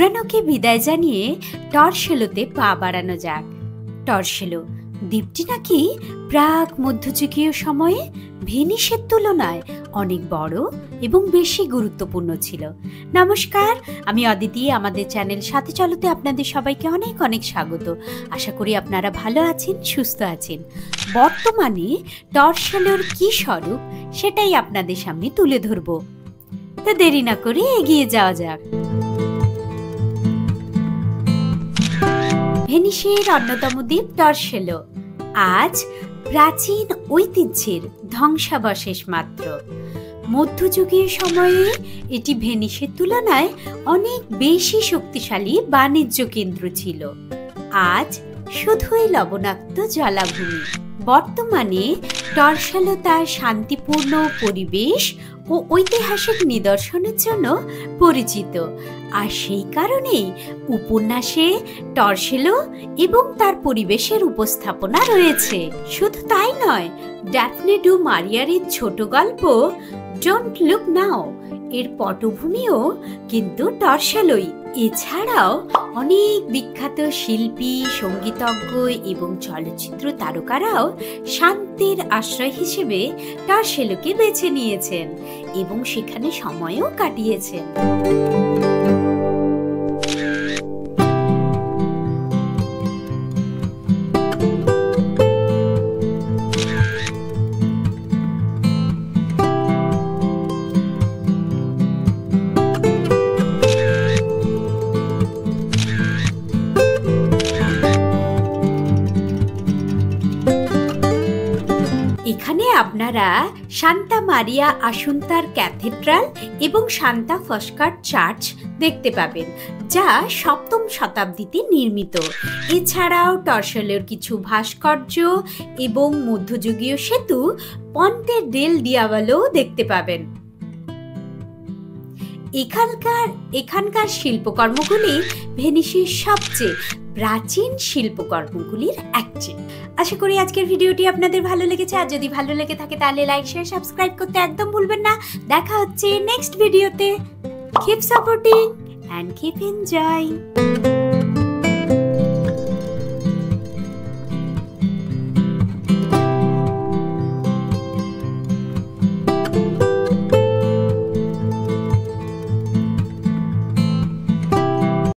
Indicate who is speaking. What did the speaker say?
Speaker 1: পুরানোকে বিদায় জানিয়ে টরসেলোতে পা বাড়ানো যাক। টরসেলো দ্বীপটি নাকি প্রাক মধ্যযুগীয় সময়ে ভেনিসের তুলনায় অনেক বড় এবং বেশি গুরুত্বপূর্ণ ছিল। নমস্কার, আমি অদিতি। আমাদের চ্যানেল সাথে চলোতে আপনাদের সবাইকে অনেক অনেক স্বাগত। আশা করি আপনারা ভালো আছেন, সুস্থ আছেন। বর্তমানে টরসেলোর কি স্বরূপ সেটাই আপনাদের সামনে তুলে ধরব। তো দেরি না করে এগিয়ে যাওয়া যাক। ভেনিসের অন্যতম দ্বীপ টরসেলো আজ প্রাচীন ঐতিহ্যের ধ্বংসাবশেষ মাত্র। মধ্যযুগীয় সময়ে এটি ভেনিসের তুলনায় অনেক বেশি শক্তিশালী বাণিজ্য কেন্দ্র ছিল। আজ শুধুই লবণাক্ত জলাভূমি। বর্তমানে টরসেলো তার শান্তিপূর্ণ পরিবেশ ও ঐতিহাসিক নিদর্শনের জন্য পরিচিত, আর সেই কারণেই উপন্যাসে টরসেলো এবং তার পরিবেশের উপস্থাপনা রয়েছে। শুধু তাই নয়, ড্যাফনে ডু মারিয়ারের ছোট গল্প ডোন্ট লুক নাও এর পটভূমিও কিন্তু টরসেলোই। এছাড়াও অনেক বিখ্যাত শিল্পী, সঙ্গীতজ্ঞ এবং চলচ্চিত্র তারকারাও শান্তির আশ্রয় হিসেবে টরসেলোকে বেছে নিয়েছেন এবং সেখানে সময়ও কাটিয়েছেন। এখানে আপনারা সান্তা মারিয়া আসুন্তার ক্যাথেড্রাল এবং সান্তা ফস্কার চার্চ দেখতে পাবেন, যা 7ম শতাব্দীতে নির্মিত। এছাড়াও টরসেলোর কিছু ভাস্কর্য এবং মধ্যযুগীয় সেতু পন্তে ডেল ডিয়াভালো দেখতে পাবেন। এখানকার শিল্পকর্মগুলি ভেনিসের সবচেয়ে প্রাচীন শিল্পকর্মগুলির একটি। আশা করি আজকের ভিডিওটি আপনাদের ভালো লেগেছে। আর যদি ভালো লেগে থাকে তাহলে লাইক, শেয়ার, সাবস্ক্রাইব করতে একদম ভুলবেন না। দেখা হচ্ছে নেক্সট ভিডিওতে। Keep supporting and keep enjoying.